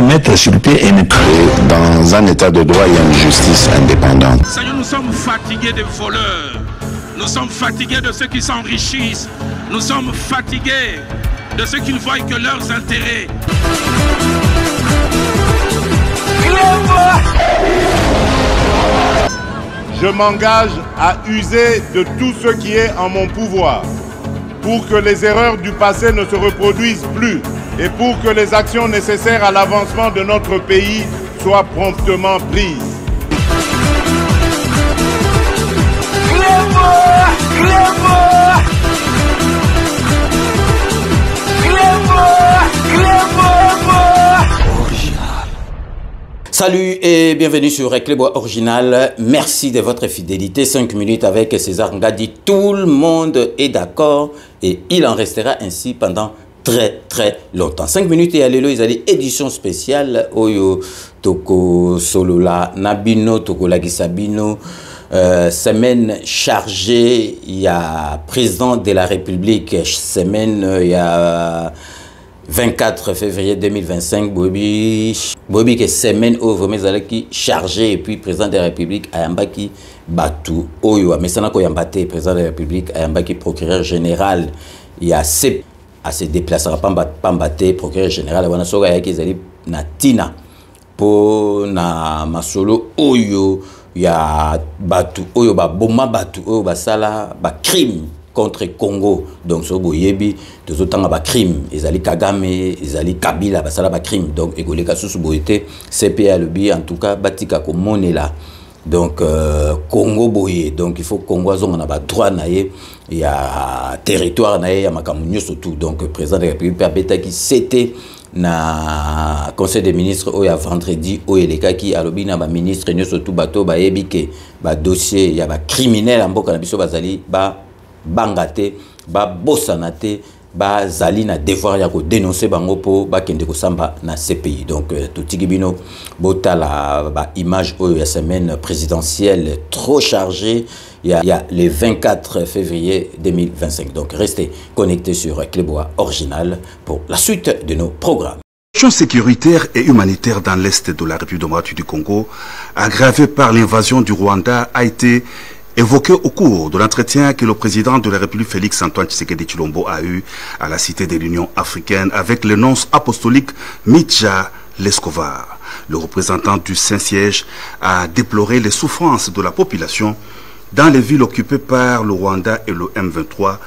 mettre sur le pied une... Dans un état de droit, il y a une justice indépendante. Seigneur, nous sommes fatigués des voleurs. Nous sommes fatigués de ceux qui s'enrichissent. Nous sommes fatigués de ceux qui ne voient que leurs intérêts. Je m'engage à user de tout ce qui est en mon pouvoir pour que les erreurs du passé ne se reproduisent plus et pour que les actions nécessaires à l'avancement de notre pays soient promptement prises. Salut et bienvenue sur Clébois Original. Merci de votre fidélité. 5 minutes avec César Ngadi. Tout le monde est d'accord et il en restera ainsi pendant très longtemps. 5 minutes et alléluia, ils allaient édition spéciale. Oyo Toko Solola Nabino Toko Lagisabino. Semaine chargée. Il y a président de la République. Semaine, il y a 24 février 2025, Bobi qui semaine au vraiment qui chargé et puis président de la République Ayamba qui Batu Oyo mais ça n'a pas Yambate président de la République Ayamba qui procureur général il y a à se déplacer pas mbaté procureur général wana soga yaki zali na tina pour na masolo Oyo il y a Batu Oyo ba boma Batu Oyo ba sala ba crime contre Congo. Donc, ce boyebi, tous autant ba crime. Ils allaient Kagame, ils allaient Kabila, ba sala ba crime. Donc, égolé kassou boyete, CPA le bi, en tout cas, batika ko moné là. Donc, Congo boye. Donc, il faut que Congo azon on a ba droit naé, il y a territoire naé, il y a makamunyo surtout. Donc, président de la République Pabeta qui c'était na conseil des ministres oya vendredi oya les cas qui alobi na ba ministre nyo surtout bato ba yebike ba dossier ya ba criminel en boka na biso bazali ba bangate ba bosanate ba zali na devoir ya ko dénoncer bango po ba kende ko samba na CPI. Donc tout tigibino botala ba image oyo ya semaine présidentielle trop chargée. Il y a le 24 février 2025. Donc restez connectés sur Clébois Original pour la suite de nos programmes. La situation sécuritaire et humanitaire dans l'est de la République démocratique du Congo, aggravée par l'invasion du Rwanda, a été évoqué au cours de l'entretien que le président de la République Félix Antoine Tshisekedi Tshilombo a eu à la Cité de l'Union africaine avec le nonce apostolique Mitja Lescovar. Le représentant du Saint-Siège a déploré les souffrances de la population dans les villes occupées par le Rwanda et le M23.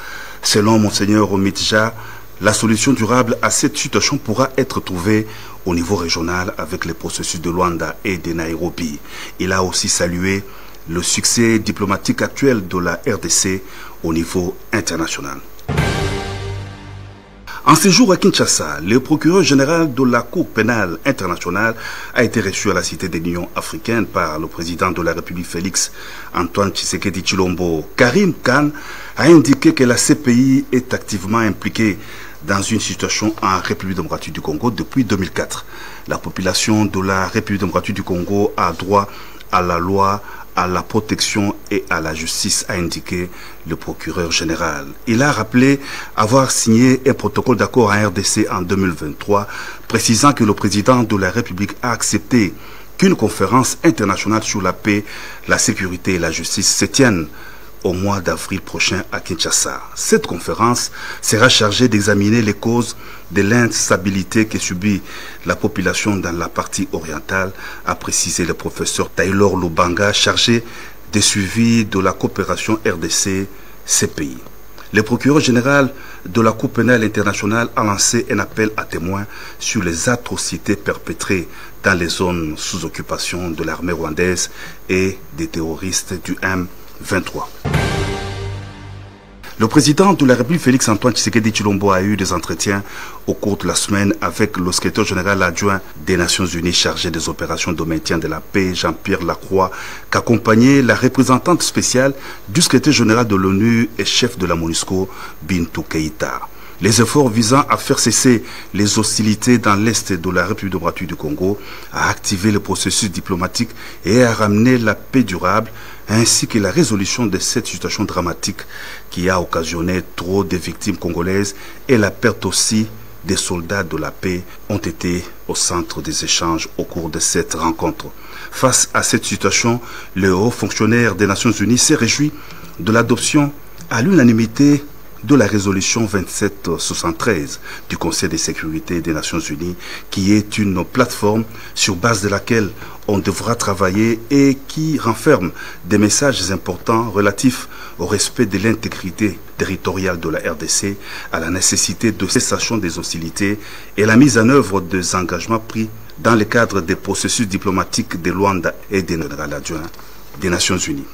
Selon Monseigneur Mitja, la solution durable à cette situation pourra être trouvée au niveau régional avec les processus de Luanda et de Nairobi. Il a aussi salué le succès diplomatique actuel de la RDC au niveau international. En séjour à Kinshasa, le procureur général de la Cour pénale internationale a été reçu à la Cité de l'Union africaine par le président de la République Félix Antoine Tshisekedi Tshilombo. Karim Khan a indiqué que la CPI est activement impliquée dans une situation en République démocratique du Congo depuis 2004. La population de la République démocratique du Congo a droit à la loi, à la protection et à la justice, a indiqué le procureur général. Il a rappelé avoir signé un protocole d'accord en RDC en 2023, précisant que le président de la République a accepté qu'une conférence internationale sur la paix, la sécurité et la justice se tienne au mois d'avril prochain à Kinshasa. Cette conférence sera chargée d'examiner les causes de l'instabilité que subit la population dans la partie orientale, a précisé le professeur Taylor Lubanga, chargé de suivi de la coopération RDC-CPI. Le procureur général de la Cour pénale internationale a lancé un appel à témoins sur les atrocités perpétrées dans les zones sous occupation de l'armée rwandaise et des terroristes du M23. Le président de la République Félix Antoine Tshisekedi Tshilombo a eu des entretiens au cours de la semaine avec le secrétaire général adjoint des Nations Unies chargé des opérations de maintien de la paix, Jean-Pierre Lacroix, qu'accompagnait la représentante spéciale du secrétaire général de l'ONU et chef de la MONUSCO, Bintou Keïta. Les efforts visant à faire cesser les hostilités dans l'est de la République démocratique du Congo, à activer le processus diplomatique et à ramener la paix durable, ainsi que la résolution de cette situation dramatique qui a occasionné trop de victimes congolaises et la perte aussi des soldats de la paix ont été au centre des échanges au cours de cette rencontre. Face à cette situation, le haut fonctionnaire des Nations Unies s'est réjoui de l'adoption à l'unanimité de la résolution 2773 du Conseil de sécurité des Nations Unies, qui est une plateforme sur base de laquelle on devra travailler et qui renferme des messages importants relatifs au respect de l'intégrité territoriale de la RDC, à la nécessité de cessation des hostilités et la mise en œuvre des engagements pris dans le cadre des processus diplomatiques de Luanda et des général adjoint des Nations Unies.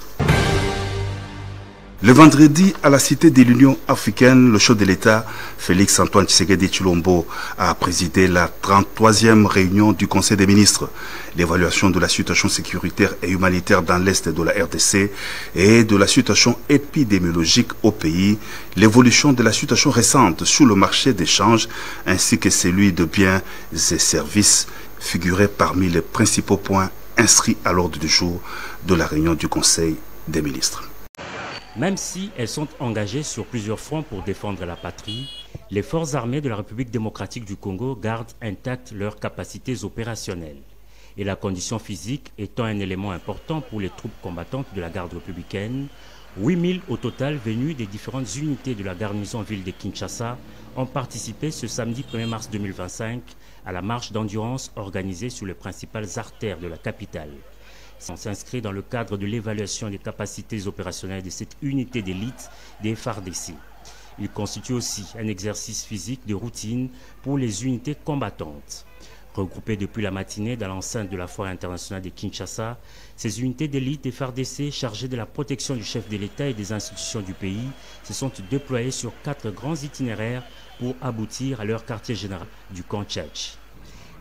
Le vendredi, à la Cité de l'Union africaine, le chef de l'État, Félix Antoine Tshisekedi Tshilombo, a présidé la 33e réunion du Conseil des ministres. L'évaluation de la situation sécuritaire et humanitaire dans l'Est de la RDC et de la situation épidémiologique au pays, l'évolution de la situation récente sur le marché d'échange ainsi que celui de biens et services figuraient parmi les principaux points inscrits à l'ordre du jour de la réunion du Conseil des ministres. Même si elles sont engagées sur plusieurs fronts pour défendre la patrie, les forces armées de la République démocratique du Congo gardent intactes leurs capacités opérationnelles. Et la condition physique étant un élément important pour les troupes combattantes de la garde républicaine, 8000 au total venus des différentes unités de la garnison ville de Kinshasa ont participé ce samedi 1er mars 2025 à la marche d'endurance organisée sur les principales artères de la capitale. On s'inscrit dans le cadre de l'évaluation des capacités opérationnelles de cette unité d'élite des FARDC. Il constitue aussi un exercice physique de routine pour les unités combattantes. Regroupées depuis la matinée dans l'enceinte de la foire internationale de Kinshasa, ces unités d'élite des FARDC chargées de la protection du chef de l'État et des institutions du pays se sont déployées sur 4 grands itinéraires pour aboutir à leur quartier général du camp Tchatch.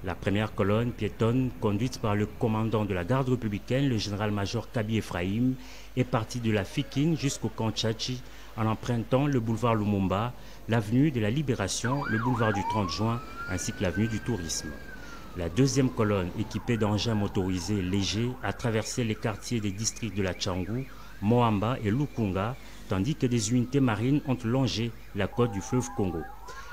La première colonne piétonne, conduite par le commandant de la garde républicaine, le général-major Kaby Ephraim, est partie de la Fikine jusqu'au camp Tchatchi en empruntant le boulevard Lumumba, l'avenue de la Libération, le boulevard du 30 juin ainsi que l'avenue du Tourisme. La deuxième colonne, équipée d'engins motorisés légers, a traversé les quartiers des districts de la Tchangou, Moamba et Lukunga, tandis que des unités marines ont longé la côte du fleuve Congo.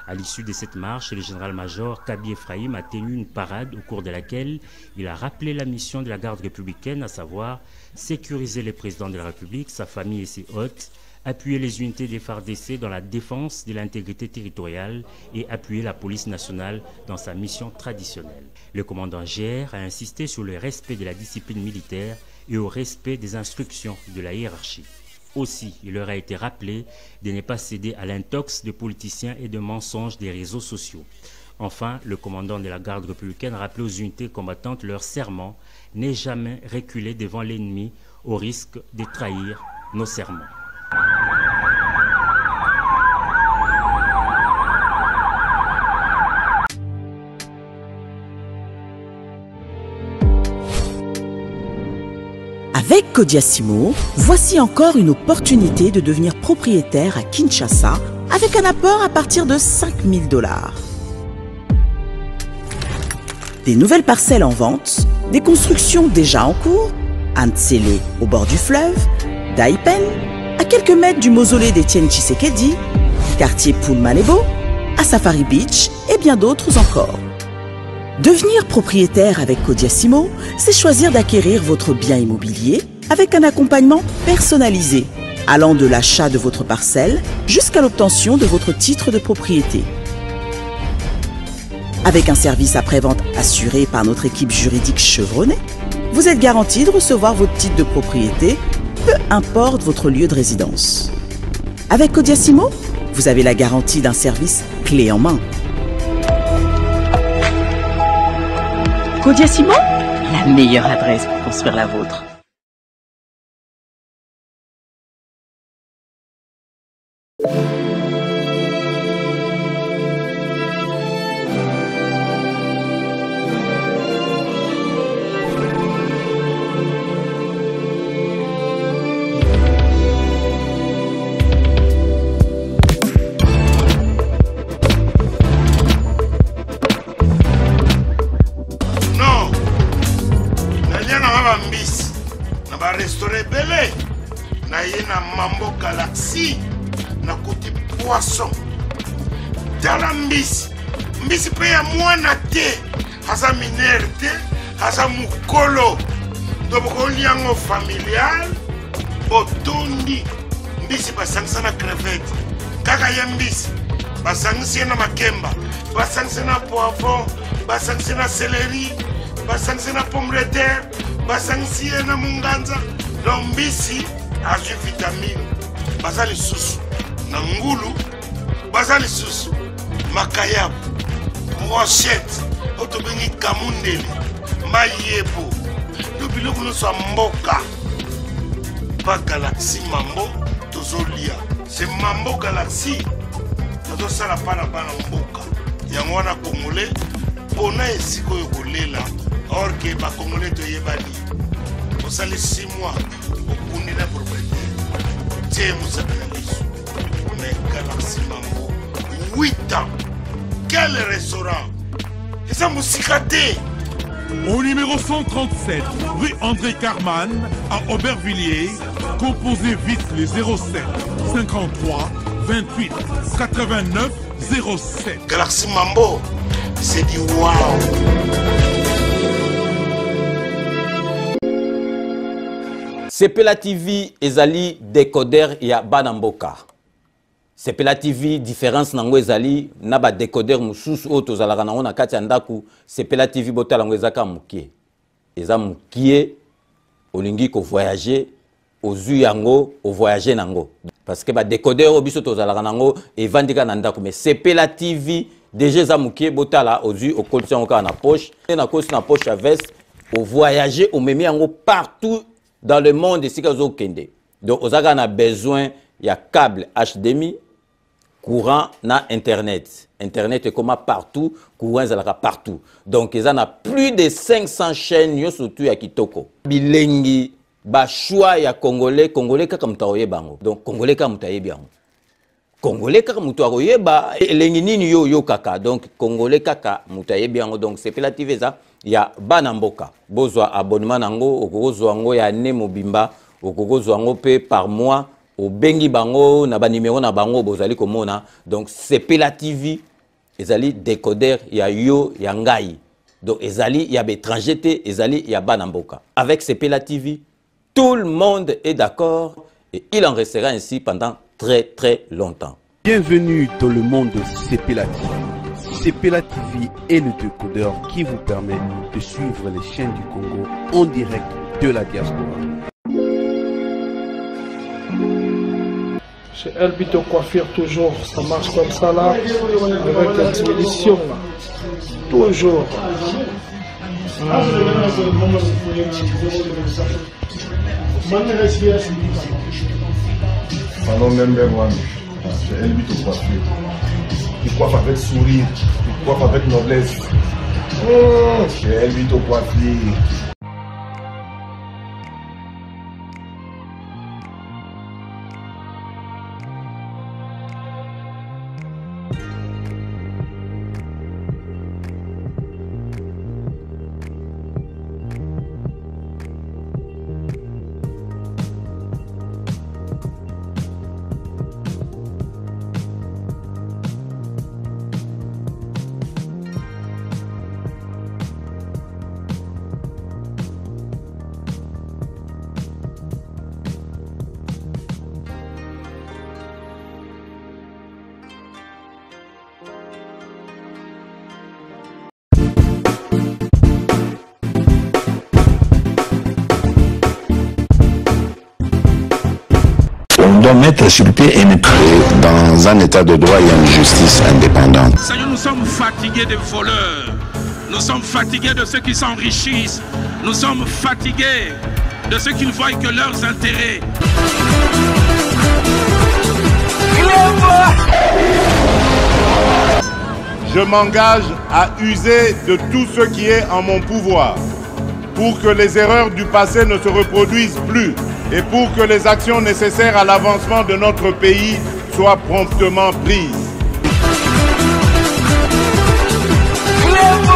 À l'issue de cette marche, le général-major Kaby Ephraim a tenu une parade au cours de laquelle il a rappelé la mission de la garde républicaine, à savoir sécuriser le président de la République, sa famille et ses hôtes, appuyer les unités des FARDC dans la défense de l'intégrité territoriale et appuyer la police nationale dans sa mission traditionnelle. Le commandant GR a insisté sur le respect de la discipline militaire et au respect des instructions de la hiérarchie. Aussi, il leur a été rappelé de ne pas céder à l'intox de politiciens et de mensonges des réseaux sociaux. Enfin, le commandant de la garde républicaine a rappelé aux unités combattantes leur serment, ne jamais reculer devant l'ennemi au risque de trahir nos serments. Avec Kodiasimo, voici encore une opportunité de devenir propriétaire à Kinshasa avec un apport à partir de $5000. Des nouvelles parcelles en vente, des constructions déjà en cours, à Ntsele au bord du fleuve, Daipen, à quelques mètres du mausolée d'Étienne Tshisekedi, quartier Poulmalebo, à Safari Beach et bien d'autres encore. Devenir propriétaire avec Kodiasimo, c'est choisir d'acquérir votre bien immobilier avec un accompagnement personnalisé, allant de l'achat de votre parcelle jusqu'à l'obtention de votre titre de propriété. Avec un service après-vente assuré par notre équipe juridique chevronnée, vous êtes garanti de recevoir votre titre de propriété, peu importe votre lieu de résidence. Avec Kodiasimo, vous avez la garantie d'un service clé en main. Kodiasimo, la meilleure adresse pour construire la vôtre. mbisi pe ya mwana te aza minere te aza mukolo ndobokoli yango familial botondi mbisi basangisa na crevette kaka ye mbisi basangisi ye na makemba basangisi na poivron basangisi na céleri basangisi na pomme de terre basangisi ye na munganza donc mbisi azwi vitamine baza lisusu na ngulu baza lisusu makayabu brochette otobengi kamundele mayebo to biloko nyonso ya mboka pa galaxie mambo tozolia c'est mambo galaxie tozosala mpa na bana mboka yango wana congolais mpona esika oyo kolela or ke bacongolais toyebani osali 6 mois okundi na propriétaire tie mosaka na liso mais galaxie mambo 8 ans quel restaurant eza mosika te. Au numéro 137, rue André Carman, à Aubervilliers, composez vite les 07 53 28 89 07. Galaxie Mambo, c'est du wow. Sepela TV ezali décodeur ya Banamboka. Sepela TV différence nango ezali na ba décodeur mususu o tozalaka nango na kati ya ndaku. Sepela TV botala ngo ezaka mukie. Eza mukie olingi ko voyager ozu yango o voyager nango. Parce que ba décodeur obiso tozalaka nango evandika na ndaku mais Sepela TV déjà eza mukie botala ozu okolisa ngo na poche na kosi na poche à veste o voyager o memi yango partout dans le monde ici kazo kende. Donc ozaka na besoin ya câble HDMI courant na internet. Internet est comme partout, courant est partout. Donc ils en a plus de 500 chaînes yo surtout ya kitoko. Bilengi ba choix ya congolais kaka mutaoye bango. Donc congolais kaka mutaye bango. Congolais kaka mutaoye ba elengi nini yo kaka. Donc congolais kaka mutaye bango. Donc c'est Sepela TV ça ya Banamboka. Bozwa abonnement nango okozwa ngo ya ne mobimba okozwa ngo pe par mois. Au bengi bango na ba numéro na bango bozali komona. Donc Sepela TV ezali décodeur ya yo ya ngai. Donc ezali ya étranger te ezali ya Banamboka. Avec Sepela TV tout le monde est d'accord et il en restera ainsi pendant très longtemps. Bienvenue dans le monde de Sepela TV. Sepela TV est le décodeur qui vous permet de suivre les chaînes du Congo en direct de la diaspora. Chez Elbito Coiffure, toujours, ça marche comme ça là, avec la expédition là. Toujours. Pardon, number one. Chez Elbito Coiffure. Il coiffe avec sourire, il coiffe avec noblesse. Chez Elbito Coiffure. On doit mettre sur pied et créer dans un état de droit et une justice indépendante. Seigneur, nous sommes fatigués des voleurs. Nous sommes fatigués de ceux qui s'enrichissent. Nous sommes fatigués de ceux qui ne voient que leurs intérêts. Je m'engage à user de tout ce qui est en mon pouvoir pour que les erreurs du passé ne se reproduisent plus et pour que les actions nécessaires à l'avancement de notre pays soient promptement prises. Clément